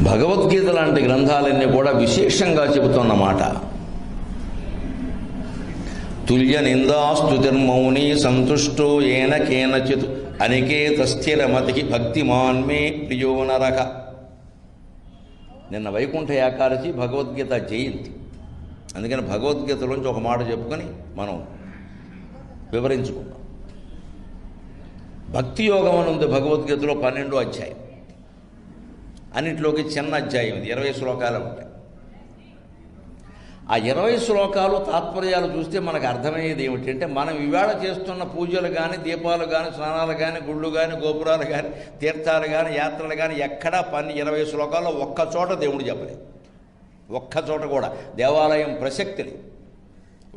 భగవద్గీత లాంటి గ్రంథాలన్నీ కూడా విశేషంగా చెబుతున్నమాట. తుల్య నిందాస్తుతిర్మౌని సంతుష్టో ఏన కేనచిత్ అనికేత స్థిరమతికి భక్తిమాన్మే ప్రియో నరక. నిన్న వైకుంఠ ఏకాదశి, భగవద్గీత జయంతి. అందుకని భగవద్గీతలోంచి ఒక మాట చెప్పుకొని మనం వివరించుకుందాం. భక్తి యోగం అని ఉంది భగవద్గీతలో 12వ అధ్యాయం. అన్నింటిలోకి చిన్న అధ్యాయం ఇది, 20 శ్లోకాలు ఉంటాయి. ఆ 20 శ్లోకాలు తాత్పర్యాలు చూస్తే మనకు అర్థమయ్యేది ఏమిటంటే, మనం ఇవాళ చేస్తున్న పూజలు కానీ, దీపాలు కానీ, స్నానాలు కానీ, గుళ్ళు కానీ, గోపురాలు కానీ, తీర్థాలు కానీ, యాత్రలు కానీ ఎక్కడా 20 శ్లోకాల్లో ఒక్కచోట దేవుడు చెప్పలేదు. ఒక్కచోట కూడా దేవాలయం ప్రసక్తి లేదు.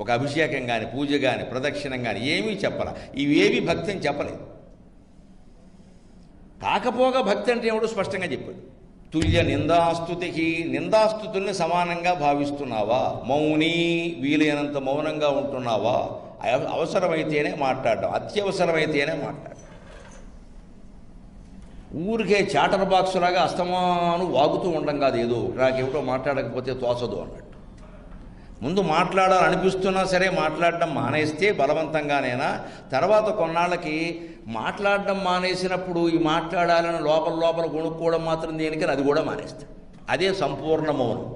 ఒక అభిషేకం కానీ, పూజ కానీ, ప్రదక్షిణం కానీ ఏమీ చెప్పాల. ఇవేవి భక్తి అని చెప్పలేదు. కాకపోగా భక్తి అంటే ఏమిటో స్పష్టంగా చెప్పాడు. తుల్య నిందాస్తుతికి, నిందాస్తుతుల్ని సమానంగా భావిస్తున్నావా? మౌని, వీలైనంత మౌనంగా ఉంటున్నావా? అవసరమైతేనే మాట్లాడడం, అత్యవసరమైతేనే మాట్లాడడం. ఊరికే చాటర్ బాక్స్ లాగా అస్తమాను వాగుతూ ఉండడం కాదు. ఏదో నాకేమిటో మాట్లాడకపోతే తోచదు అన్నట్టు. ముందు మాట్లాడాలనిపిస్తున్నా సరే మాట్లాడడం మానేస్తే బలవంతంగానైనా, తర్వాత కొన్నాళ్ళకి మాట్లాడడం మానేసినప్పుడు ఈ మాట్లాడాలని లోపల కొనుక్కోవడం మాత్రం దేనికని అది కూడా మానేస్తాడు. అదే సంపూర్ణ మౌనం.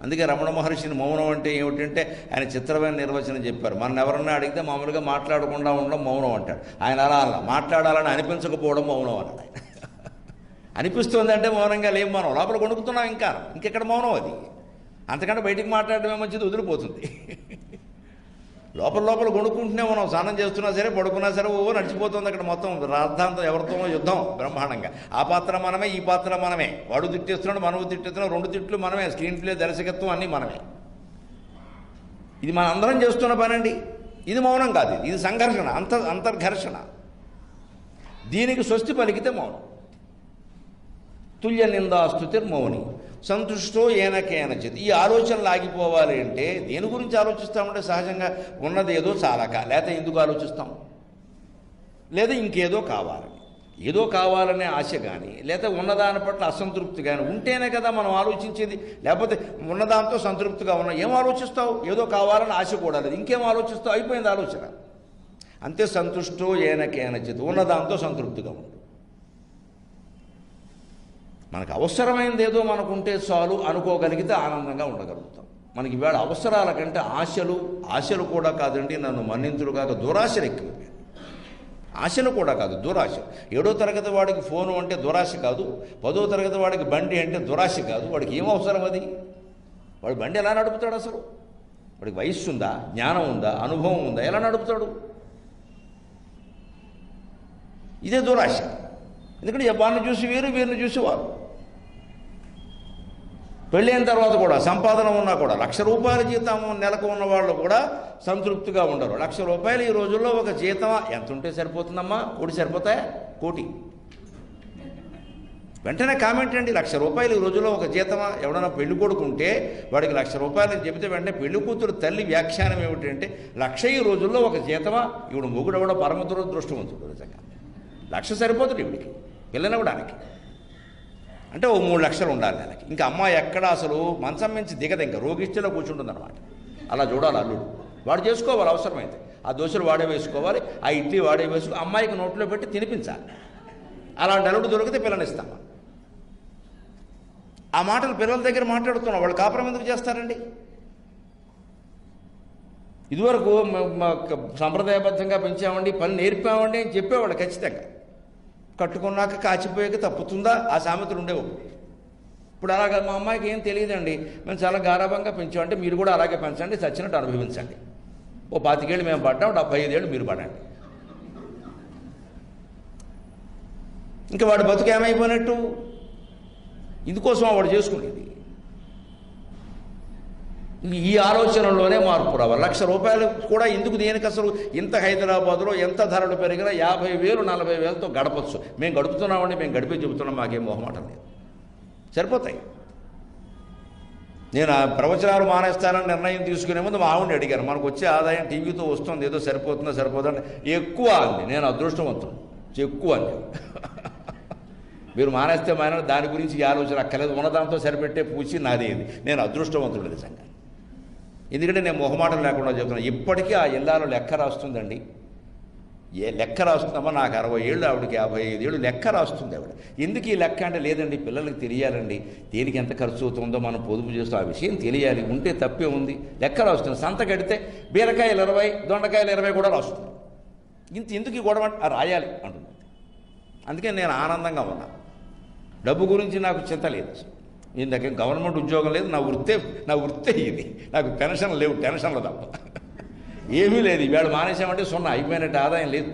అందుకే రమణ మహర్షిని మౌనం అంటే ఏమిటంటే ఆయన చిత్రమైన నిర్వచనం చెప్పారు. మన ఎవరన్నా అడిగితే మామూలుగా మాట్లాడకుండా ఉండడం మౌనం అంటాడు. ఆయన అలా మాట్లాడాలని అనిపించకపోవడం మౌనం అన్నాడు ఆయన. అనిపిస్తుంది అంటే మౌనంగా లేం, మనం లోపల కొనుక్కుతున్నాం. ఇంకెక్కడ మౌనం అది? అంతకంటే బయటికి మాట్లాడడమే మంచిది, వదిలిపోతుంది. లోపల కొనుక్కుంటూనే మనం స్నానం చేస్తున్నా సరే, పడుకున్నా సరే నడిచిపోతుంది అక్కడ మొత్తం. రాద్ధాంతం ఎవరితోనో యుద్ధం బ్రహ్మాండంగా. ఆ పాత్ర మనమే, ఈ పాత్ర మనమే. వాడు తిట్టేస్తున్నాడు, మనము తిట్టేస్తున్నాం, 2 తిట్లు మనమే. స్క్రీన్ ప్లే, దర్శకత్వం అన్నీ మనమే. ఇది మన అందరం చేస్తున్న పనండి. ఇది మౌనం కాదు, ఇది సంఘర్షణ, అంతర్ఘర్షణ. దీనికి స్వస్తి పలికితే మౌనం. తుల్య నిందాస్తుతిర్మౌని సంతుష్టో ఏన కేనచిత్. ఈ ఆలోచనలు ఆగిపోవాలి అంటే దేని గురించి ఆలోచిస్తామంటే సహజంగా ఉన్నదేదో చాలక, లేకపోతే ఎందుకు ఆలోచిస్తాం, లేదా ఇంకేదో కావాలని, ఏదో కావాలనే ఆశ కానీ, లేదా ఉన్నదాని పట్ల అసంతృప్తి కానీ ఉంటేనే కదా మనం ఆలోచించేది. లేకపోతే ఉన్నదాంతో సంతృప్తిగా ఉన్నా ఏం ఆలోచిస్తావు? ఏదో కావాలని ఆశ కూడా లేదు, ఇంకేం ఆలోచిస్తావు? అయిపోయింది ఆలోచన. అంతే. సంతుష్టో ఏన కేనచిత్, ఉన్నదాంతో సంతృప్తిగా ఉండు. మనకు అవసరమైనది ఏదో మనకుంటే చాలు అనుకోగలిగితే ఆనందంగా ఉండగలుగుతాం. మనకి ఇవాళ అవసరాల కంటే ఆశలు కూడా కాదండి, నన్ను మన్నించుడు కాక దురాశలు ఎక్కువ. ఆశలు కూడా కాదు, దురాశ. 7వ తరగతి వాడికి ఫోను అంటే దురాశ కాదు, 10వ తరగతి వాడికి బండి అంటే దురాశ కాదు. వాడికి ఏం అవసరం అది? వాడు బండి ఎలా నడుపుతాడు? అసలు వాడికి వయస్సు ఉందా, జ్ఞానం ఉందా, అనుభవం ఉందా? ఎలా నడుపుతాడు? ఇదే దురాశ. ఎందుకంటే వాడిని చూసి వీరిని చూసి వారు. పెళ్ళైన తర్వాత కూడా సంపాదన ఉన్నా కూడా ₹1,00,000 జీతం నెలకు ఉన్న వాళ్ళు కూడా సంతృప్తిగా ఉండరు. ₹1,00,000 ఈ రోజుల్లో ఒక జీతమా? ఎంత ఉంటే సరిపోతుందమ్మా? కోటి సరిపోతాయా? కోటి. వెంటనే కామెంట్ అండి, ₹1,00,000 ఈ రోజుల్లో ఒక జీతమా? ఎవడన్నా పెళ్లి కొడుకుంటే వాడికి ₹1,00,000 అని చెబితే వెంటనే పెళ్లి కూతురు తల్లి వ్యాఖ్యానం ఏమిటంటే 1,00,000 ఈ రోజుల్లో ఒక జీతమా? ఇవిడు మొగుడు ఎవడో పరమ దురదృష్టవంతుడు. నిజంగా 1,00,000 సరిపోతుంది ఇవిడికి పిల్లనివ్వడానికి. అంటే ఓ 3 లక్షలు ఉండాలి నెలకి. ఇంకా అమ్మాయి ఎక్కడ అసలు మంచం నుంచి దిగదు, ఇంకా రోగిష్టిలో కూర్చుంటుంది అనమాట. అలా చూడాలి అల్లుడు. వాడు చేసుకోవాలి అవసరమైతే. ఆ దోశలు వాడే వేసుకోవాలి, ఆ ఇడ్లీ వాడే వేసుకోవాలి, అమ్మాయికి నోట్లో పెట్టి తినిపించాలి. అలాంటి అల్లుడు దొరికితే పిల్లనిస్తామా? ఆ మాటలు పిల్లల దగ్గర మాట్లాడుతున్నాం. వాళ్ళు కాపురం ఎందుకు చేస్తారండి? ఇదివరకు సంప్రదాయబద్ధంగా పెంచామండి, పని నేర్పామండి అని చెప్పేవాళ్ళు ఖచ్చితంగా. కట్టుకున్నాక కాచిపోయాక తప్పుతుందా? ఆ సామెతలు ఉండేవి. ఇప్పుడు అలాగే మా అమ్మాయికి ఏం తెలియదండి, మేము చాలా గారాభంగా పెంచామంటే మీరు కూడా అలాగే పెంచండి, చచ్చినట్టు అనుభవించండి. ఓ 25 ఏళ్ళు మేము పడ్డాం, 75 ఏళ్ళు మీరు పడండి. ఇంకా వాడు బతుకు ఏమైపోయినట్టు? ఇందుకోసం వాడు చేసుకునేది. ఈ ఆలోచనలోనే మార్పు రావాలి. ₹1,00,000 కూడా ఎందుకు? దేనికి అసలు? ఇంత హైదరాబాద్లో ఎంత ధరలు పెరిగినా 50,000 40,000తో గడపచ్చు. మేము గడుపుతున్నామండి, మేము గడిపే చెబుతున్నాం, మాకేం మొహమాటం లేదు, సరిపోతాయి. నేను ప్రవచనాలు మానేస్తానని నిర్ణయం తీసుకునే ముందు మా ఆవిడని అడిగాను, మనకు వచ్చే ఆదాయం టీవీతో వస్తుంది, ఏదో సరిపోతుందా? ఎక్కువ అంది. నేను అదృష్టవంతుడు, ఎక్కువ అంది. మీరు మానేస్తే దాని గురించి ఆలోచన అక్కర్లేదు, ఉన్నదాంతో సరిపెట్టే పూచి నాదేది. నేను అదృష్టవంతుడు నిజంగా. ఎందుకంటే నేను మొహమాటం లేకుండా చెప్తున్నాను. ఇప్పటికీ ఆ ఇల్లాలో లెక్క రాస్తుందండి. లెక్క రాస్తుందమ్మా, నాకు 60 ఏళ్ళు, ఆవిడకి 55 ఏళ్ళు, లెక్క రాస్తుంది ఆవిడ. ఎందుకు ఈ లెక్క అంటే, లేదండి పిల్లలకి తెలియాలండి దేనికి ఎంత ఖర్చు అవుతుందో మనం పొదుపు చేస్తాం, ఆ విషయం తెలియాలి, ఉంటే తప్పే ఉంది. లెక్క రాస్తుంది. సంత కడితే బీరకాయలు 20, దొండకాయలు 20 కూడా రాస్తుంది. ఎందుకు ఈ గొడవ రాయాలి అంటుంది. అందుకే నేను ఆనందంగా ఉన్నా. డబ్బు గురించి నాకు చింత లేదు అసలు. నేను దగ్గర గవర్నమెంట్ ఉద్యోగం లేదు, నా వృత్తే ఇది. నాకు పెన్షన్ లేవు, టెన్షన్లు తప్ప ఏమీ లేదు. ఈవేళ మానేసామంటే 0 అయిపోయినట్టు, ఆదాయం లేదు.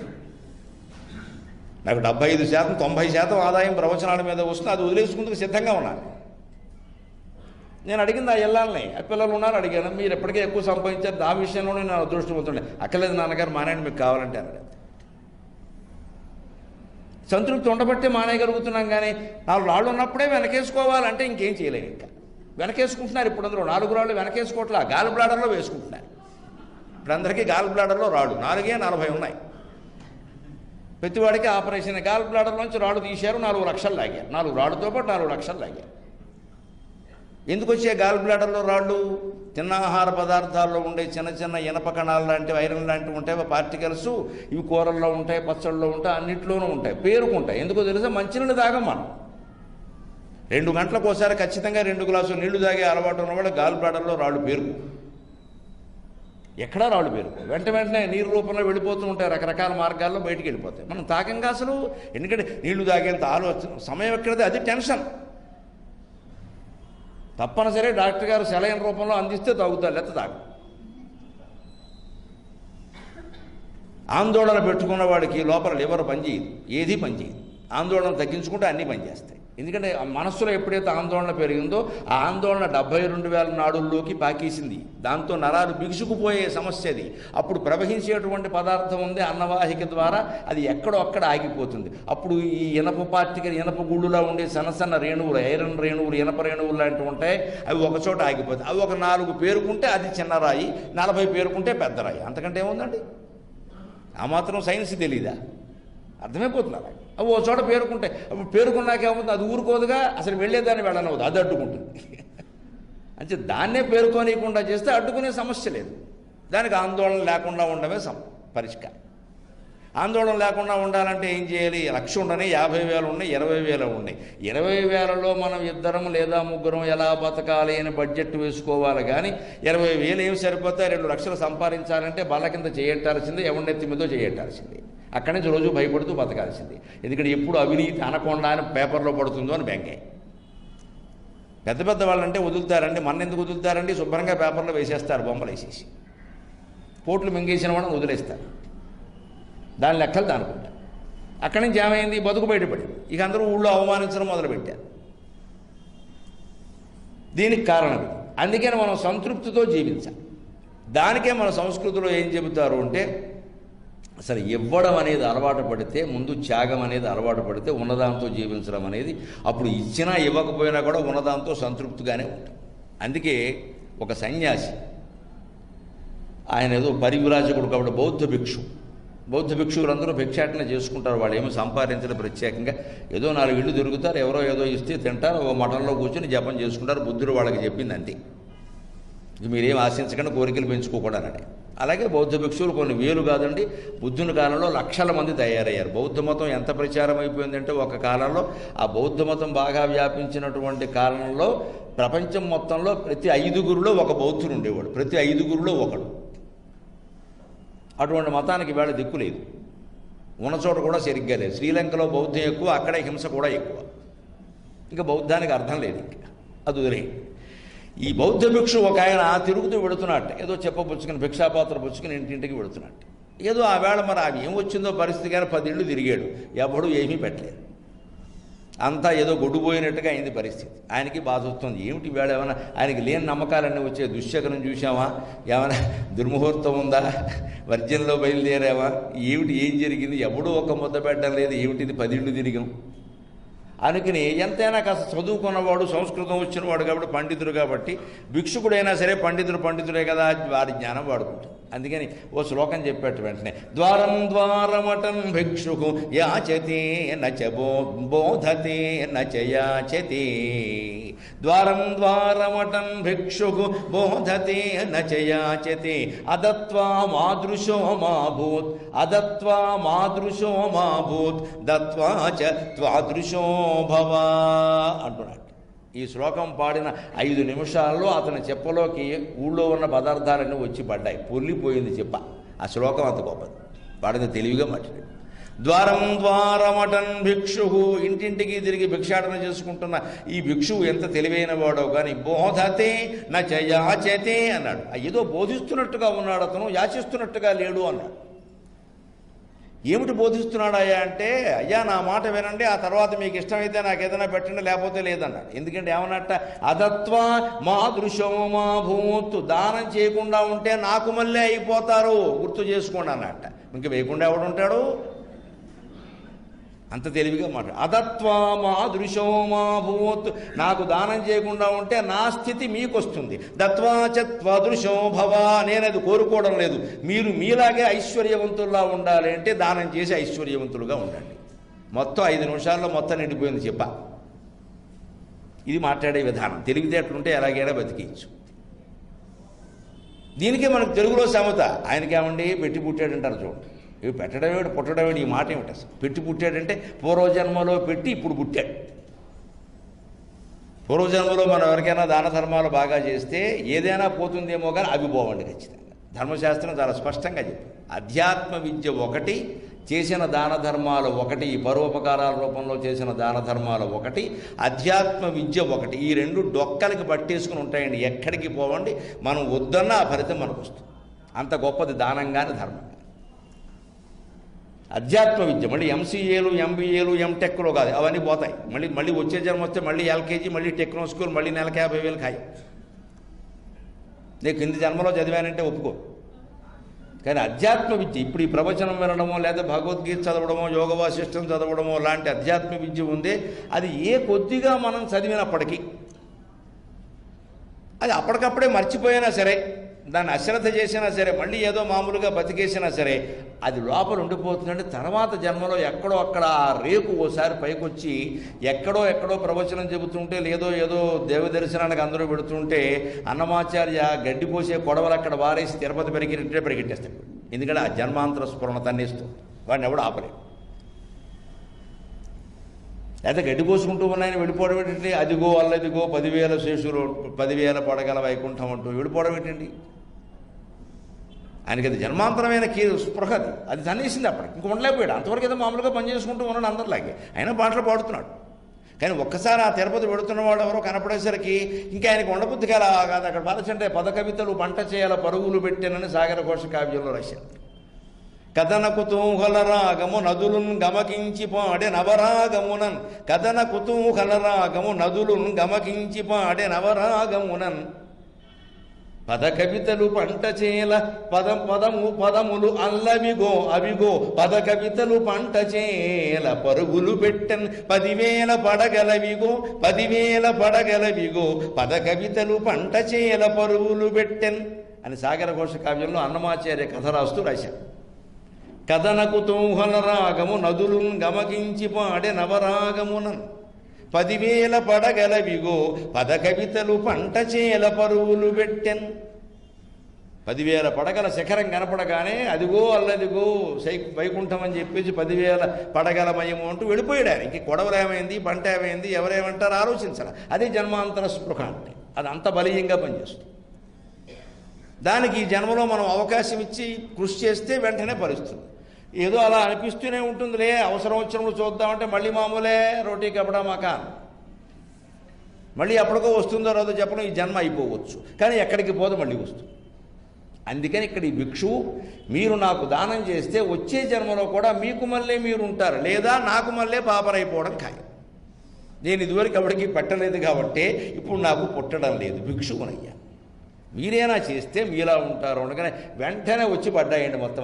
నాకు 75%, 90% ఆదాయం ప్రవచనాల మీద వస్తుంది. అది వదిలేసుకుందుకు సిద్ధంగా ఉన్నాను. నేను అడిగింది ఆ ఇళ్ళని, ఆ పిల్లలు ఉన్నారు, అడిగాను మీరు ఎప్పటికే ఎక్కువ సంపాదించారు, ఆ విషయంలోనే నేను అదృష్టవంతుండే. అక్కర్లేదు నాన్నగారు మానేయండి మీకు కావాలంటే అన్నాడు. సంతృప్తి ఉండబట్టే మానేయగలుగుతున్నాం. కానీ 4 రాళ్ళు ఉన్నప్పుడే వెనకేసుకోవాలంటే ఇంకేం చేయలేము. ఇంకా వెనకేసుకుంటున్నారు. ఇప్పుడు అందరూ 4 రాళ్ళు వెనకేసుకోవట్లా, గాలి బ్లాడర్లో వేసుకుంటున్నారు. ఇప్పుడు అందరికీ గాల్ బ్లాడర్లో రాళ్ళు 40 ఉన్నాయి. ప్రతివాడికి ఆపరేషన్. గాల్ బ్లాడర్లోంచి రాళ్ళు తీశారు, 4 లక్షలు లాగారు. 4 రాళ్ళతో పాటు 4 లక్షలు లాగారు. ఎందుకు వచ్చే గాల్ బ్లాడర్లో రాళ్ళు? తిన్నాహార పదార్థాల్లో ఉండే చిన్న చిన్న ఇనప కణాలు లాంటివి, ఐరన్ లాంటివి ఉంటాయి, పార్టికల్స్. ఇవి కూరల్లో ఉంటాయి, పచ్చళ్ళలో ఉంటాయి, అన్నింటిలోనూ ఉంటాయి, పేరుకుంటాయి. ఎందుకో తెలుసా? మంచినీళ్ళు తాగం మనం. 2 గంటలకు ఒకసారి ఖచ్చితంగా 2 గ్లాసులు నీళ్లు తాగే అలవాటు ఉన్నవాళ్ళు గాల్ బ్లాడర్లో రాళ్ళు పేరుకు. ఎక్కడా రాళ్ళు పేరుకు వెంటనే నీరు రూపంలో వెళ్ళిపోతూ ఉంటాయి, రకరకాల మార్గాల్లో బయటికి వెళ్ళిపోతాయి. మనం తాకంగా అసలు. ఎందుకంటే నీళ్లు తాగేంత ఆలోచన సమయం ఎక్కడది, అది టెన్షన్. తప్పనిసరి డాక్టర్ గారు సెలైన్ రూపంలో అందిస్తే తాగుతారు, లేకపోతే తాగు. ఆందోళన పెట్టుకున్న వాడికి లోపల లివర్ పనిచేయదు, ఏది పనిచేయదు. ఆందోళన తగ్గించుకుంటే అన్నీ పనిచేస్తాయి. ఎందుకంటే మనస్సులో ఎప్పుడైతే ఆందోళన పెరిగిందో ఆ ఆందోళన 72,000 నాడుల్లోకి పాకేసింది. దాంతో నరాలు బిగుసుకుపోయే సమస్య అది. అప్పుడు ప్రవహించేటువంటి పదార్థం ఉంది అన్నవాహిక ద్వారా, అది ఎక్కడో అక్కడ ఆగిపోతుంది. అప్పుడు ఈ ఇనప పార్టికల్, ఇనప గుళ్ళులా ఉండే సన్న సన్న రేణువులు, ఐరన్ రేణువులు, ఇనప రేణువులు లాంటివి ఉంటాయి, అవి ఒకచోట ఆగిపోతాయి. అవి ఒక 4 పేరుకుంటే అది చిన్న రాయి, 40 పేరుకుంటే పెద్ద రాయి. అంతకంటే ఏముందండి? ఆ మాత్రం సైన్స్ తెలీదా? అర్థమైపోతున్నారు. అవి ఓ చోట పేరుకుంటాయి. అప్పుడు పేరుకున్నాక ఏమవుతుంది? అది ఊరుకోదుగా, అసలు వెళ్ళేదాన్ని వెళ్ళనవద్దు, అది అడ్డుకుంటుంది. అంటే దాన్నే పేరుకోనీయకుండా చేస్తే అడ్డుకునే సమస్య లేదు. దానికి ఆందోళన లేకుండా ఉండమే పరిష్కారం. ఆందోళన లేకుండా ఉండాలంటే ఏం చేయాలి? 1,00,000 ఉండని, 50,000 ఉన్నాయి, 20,000 ఉన్నాయి. 20,000లో మనం 2 లేదా 3 ఎలా బతకాలి అని బడ్జెట్ వేసుకోవాలి. కానీ 20,000 ఏమి సరిపోతాయి? 2 లక్షలు సంపాదించాలంటే బల్ల కింద చేయట్టాల్సిందే, ఎవరినెత్తి మీదో చేయట్టాల్సిందే. అక్కడి నుంచి రోజు భయపడుతూ బతకాల్సిందే. ఎందుకంటే ఎప్పుడు అవినీతి అనకుండా అని పేపర్లో పడుతుందో అని బెంకాయ. పెద్ద పెద్ద వాళ్ళంటే వదులుతారండి, మన ఎందుకు వదులుతారండి? శుభ్రంగా పేపర్లో వేసేస్తారు, బొమ్మలు వేసేసి. పోట్లు మింగేసిన వాళ్ళని వదిలేస్తారు, దాని లెక్కలు దానుకుంటారు. అక్కడి నుంచి ఏమైంది? బతుకు బయటపడింది. ఇక అందరూ ఊళ్ళో అవమానించడం మొదలుపెట్టారు. దీనికి కారణం ఇది. అందుకని మనం సంతృప్తితో జీవించాలి. దానికే మన సంస్కృతిలో ఏం చెబుతారు అంటే, అసలు ఇవ్వడం అనేది అలవాటు పడితే, ముందు త్యాగం అనేది అలవాటు పడితే ఉన్నదాంతో జీవించడం అనేది, అప్పుడు ఇచ్చినా ఇవ్వకపోయినా కూడా ఉన్నదాంతో సంతృప్తిగానే ఉంటాం. అందుకే ఒక సన్యాసి, ఆయన ఏదో పరివిరాజకుడు కాబట్టి బౌద్ధ భిక్షువులందరూ భిక్షాటన చేసుకుంటారు. వాళ్ళు ఏమో సంపాదించడం ప్రత్యేకంగా, ఏదో 4 ఇళ్ళు తిరుగుతారు, ఎవరో ఏదో ఇస్తే తింటారు, ఓ మఠంలో కూర్చొని జపం చేసుకుంటారు. బుద్ధుడు వాళ్ళకి చెప్పింది అంతే, మీరేం ఆశించకుండా కోరికలు పెంచుకోకూడదని. అలాగే బౌద్ధ భిక్షువులు కొన్ని వేలు కాదండి, బుద్ధుని కాలంలో లక్షల మంది తయారయ్యారు. బౌద్ధ మతం ఎంత ప్రచారం అయిపోయిందంటే, ఒక కాలంలో ఆ బౌద్ధ మతం బాగా వ్యాపించినటువంటి కాలంలో ప్రపంచం మొత్తంలో ప్రతి 5గురిలో ఒక బౌద్ధుడు ఉండేవాడు, ప్రతి 5గురిలో ఒకడు. అటువంటి మతానికి వేళ దిక్కు లేదు, ఉన్న చోట కూడా సరిగ్గా లేదు. శ్రీలంకలో బౌద్ధం ఎక్కువ, అక్కడే హింస కూడా ఎక్కువ. ఇంకా బౌద్ధానికి అర్థం లేదు, ఇంకా అది వదిలే. ఈ బౌద్ధ భిక్షు ఒక ఆయన తిరుగుతూ వెళుతున్నట్టు, ఏదో చెప్పపుచ్చుకుని భిక్షాపాత్ర పుచ్చుకుని ఇంటింటికి వెళుతున్నట్టు. ఏదో ఆ వేళ మరి అది ఏం వచ్చిందో పరిస్థితి, కానీ 10 ఇళ్ళు తిరిగాడు, ఎవడు ఏమీ పెట్టలేదు. అంతా ఏదో గొడ్డుపోయినట్టుగా అయింది పరిస్థితి. ఆయనకి బాధ వస్తుంది. ఏమిటి వేళ, ఏమైనా ఆయనకి లేని నమ్మకాలన్నీ వచ్చే, దుశ్శకనం చూసామా, ఏమైనా దుర్ముహూర్తం ఉందా, వర్జంలో బయలుదేరావా, ఏమిటి ఏం జరిగింది, ఎవడూ ఒక ముద్ద పెట్టడం లేదు, ఏమిటిది 10 ఇళ్ళు తిరిగాం. అనుకుని ఎంతైనా కాస్త చదువుకున్నవాడు, సంస్కృతం వచ్చినవాడు కాబట్టి, పండితుడు కాబట్టి, భిక్షుకుడైనా సరే పండితుడే కదా, వారి జ్ఞానం వాడుకుంటాడు. అందుకని ఓ శ్లోకం చెప్పేట్టు వెంటనే, ద్వారం ద్వారమటన్ భిక్షుకు యాచతే నచ బోధతే నచ యాచతే. ద్వారం ద్వారమటన్ భిక్షుకు బోధతే నచ యాచతే. అదత్వా మాదృశో మా భూత్, అదత్వా మాదృశో మా భూత్, దత్వా చ త్వాదృశో భవ అంటున్నాడు. ఈ శ్లోకం పాడిన 5 నిమిషాల్లో అతని చెప్పలోకి ఊళ్ళో ఉన్న పదార్థాలన్నీ వచ్చి పడ్డాయి. పొర్లిపోయింది చెప్ప. ఆ శ్లోకం అంత గొప్పది. వాడిని తెలివిగా మాట్లాడాడు. ద్వారం ద్వారమటన్ భిక్షువు, ఇంటింటికి తిరిగి భిక్షాటన చేసుకుంటున్న ఈ భిక్షువు ఎంత తెలివైన వాడో కానీ, బోధతే నచ యాచతే అన్నాడు. ఏదో బోధిస్తున్నట్టుగా ఉన్నాడు అతను, యాచిస్తున్నట్టుగా లేడు అన్నాడు. ఏమిటి బోధిస్తున్నాడయ్యా అంటే, అయ్యా నా మాట వినండి, ఆ తర్వాత మీకు ఇష్టమైతే నాకు ఏదైనా పెట్టండి, లేకపోతే లేదన్నాడు. ఎందుకంటే ఏమన్నట్ట, అదత్వా మాదృశో మా భూత్, దానం చేయకుండా ఉంటే నాకు మళ్ళీ అయిపోతారు, గుర్తు చేసుకోండి అన్నట్ట. ఇంక వేయకుండా ఎవడుంటాడు? అంత తెలివిగా మాట. అదత్వా మాదృశో మా భూత్, నాకు దానం చేయకుండా ఉంటే నా స్థితి మీకు వస్తుంది. దత్వా చ త్వదృశో భవ, నేను అది కోరుకోవడం లేదు. మీరు మీలాగే ఐశ్వర్యవంతుల్లా ఉండాలి అంటే దానం చేసి ఐశ్వర్యవంతులుగా ఉండండి. మొత్తం 5 నిమిషాల్లో మొత్తం నిండిపోయింది చెప్ప. ఇది మాట్లాడే విధానం. తెలివితేటలుంటే ఎలాగైనా బతికించు. దీనికే మనకు తెలుగులో సమత. ఆయనకేమండి పెట్టి పుట్టాడంటారు చూడండి. ఇవి పెట్టడమేమిటి, పుట్టడమేమిటి, ఈ మాట ఏమిటి అసలు? పెట్టి పుట్టాడంటే పూర్వజన్మలో పెట్టి ఇప్పుడు పుట్టాడు. పూర్వజన్మలో మనం ఎవరికైనా దాన ధర్మాలు బాగా చేస్తే ఏదైనా పోతుందేమో కానీ అవి పోవండి ఖచ్చితంగా. ధర్మశాస్త్రం చాలా స్పష్టంగా చెప్పింది. అధ్యాత్మ విద్య ఒకటి, చేసిన దాన ధర్మాలు ఒకటి, ఈ పరోపకారాల రూపంలో చేసిన దాన ధర్మాలు ఒకటి, అధ్యాత్మ విద్య ఒకటి. ఈ 2 డొక్కలకి పట్టేసుకుని ఉంటాయండి, ఎక్కడికి పోవండి. మనం వద్దన్నా ఆ ఫలితం మనకు వస్తుంది. అంత గొప్పది దానంగానే ధర్మం. అధ్యాత్మ విద్య మళ్ళీ ఎంసీఏలు, ఎంబీఏలు, ఎంటెక్లో కాదు, అవన్నీ పోతాయి. మళ్ళీ వచ్చే జన్మ వస్తే మళ్ళీ ఎల్కేజీ, మళ్ళీ టెక్నో స్కూల్, మళ్ళీ నెలకు 50,000 ఖాయం. నేను కింది జన్మలో చదివానంటే ఒప్పుకో. కానీ అధ్యాత్మ విద్య, ఇప్పుడు ఈ ప్రవచనం వినడమో లేదా భగవద్గీత చదవడమో, యోగ వాసిష్టం చదవడమో లాంటి అధ్యాత్మ విద్య ఉందే, అది ఏ కొద్దిగా మనం చదివినప్పటికీ అది అప్పటికప్పుడే మర్చిపోయినా సరే, దాన్ని అశ్రద్ధ చేసినా సరే, మళ్ళీ ఏదో మామూలుగా బతికేసినా సరే, అది లోపల ఉండిపోతుందంటే తర్వాత జన్మలో ఎక్కడో అక్కడ ఆ రేపు ఓసారి పైకొచ్చి ఎక్కడో ప్రవచనం చెబుతుంటే, ఏదో దేవ దర్శనానికి అందరూ పెడుతుంటే అన్నమాచార్య గడ్డిపోసే కొడవలు అక్కడ వారేసి తిరుపతి పరిగెట్టేస్తాడు. ఎందుకంటే ఆ జన్మాంతర స్ఫురణ తన్నేస్తుంది, వాడిని ఎవడు ఆపలేదు. లేదా గడ్డి పోసుకుంటూ ఉన్నాయని వెళ్ళిపోవడం ఏంటండి? అదిగో అల్లదిగో 10,000 శేషులు, 10,000 పడగల వైకుంఠం అంటూ వెళ్ళిపోవడం ఏంటండి? ఆయనకి అది జన్మాంతరమైన స్పృహ, అది తన్నేసింది. అప్పటికి ఇంక ఉండలేకపోయాడు. అంతవరకు ఏదో మామూలుగా పనిచేసుకుంటూ ఉన్నాడు అందరిలాగే. అయినా పాటలు పాడుతున్నాడు. కానీ ఒక్కసారి ఆ తిరుపతి పెడుతున్నవాడు ఎవరో కనపడేసరికి ఇంకా ఆయనకు ఉండబుద్ధి కాదు. అక్కడ పదచంటే పదకవితలు పంట చేయాల పరుగులు పెట్టానని సాగర ఘోష కావ్యంలో రాశారు. కథన కుతూహల రాగము నదులున్ గమకించి పాడే నవరాగమునన్, కథన కుతూహల రాగము నదులున్ గమకించి పాడే నవరాగమునన్, పద కవితలు పంట చేల పదములు అల్లవిగో అవిగో, పద కవితలు పంట చేల పరుగులు పెట్టన్ 10,000 పడగలవిగో, 10,000 పడగలవిగో, పద కవితలు పంట చేల పరుగులు పెట్టెన్ అని సాగర ఘోష కావ్యంలో అన్నమాచార్య కథ రాస్తూ రాశారు. కథన కుతూహల రాగము నదులున్ గమకించి పాడే నవరాగమునన్, 10,000 పడగలవిగో, పద కవితలు పంట చేల పరువులు పెట్టెన్. 10,000 పడగల శిఖరం కనపడగానే అదిగో అల్లదిగో వైకుంఠం అని చెప్పేసి 10,000 పడగలమయము అంటూ వెళ్ళిపోయాడు. ఆయన ఇంక కొడవలేమైంది, పంట ఏమైంది, ఎవరేమంటారు ఆలోచించాలి. అదే జన్మాంతర స్పృహ అంటే. అది అంత బలీయంగా పనిచేస్తుంది. దానికి ఈ జన్మలో మనం అవకాశం ఇచ్చి కృషి చేస్తే వెంటనే ఫలిస్తుంది. ఏదో అలా అనిపిస్తూనే ఉంటుందిలే, అవసరం వచ్చినప్పుడు చూద్దామంటే మళ్ళీ మామూలే, రోటీ కపడా మకాన్. మళ్ళీ ఎప్పటికో వస్తుందో రాదో చెప్పడం, ఈ జన్మ అయిపోవచ్చు. కానీ ఎక్కడికి పోదు, మళ్ళీ వస్తుంది. అందుకని ఇక్కడ ఈ భిక్షువు, మీరు నాకు దానం చేస్తే వచ్చే జన్మలో కూడా మీకు మళ్ళీ మీరు ఉంటారు, లేదా నాకు మళ్ళీ పాపరైపోవడం ఖాయం. నేను ఇదివరకు ఎవరికి పెట్టలేదు కాబట్టి ఇప్పుడు నాకు పుట్టడం లేదు, భిక్షువునయ్యా. మీరేనా చేస్తే మీలా ఉంటారు అనగానే వెంటనే వచ్చి పడ్డాయండి మొత్తం.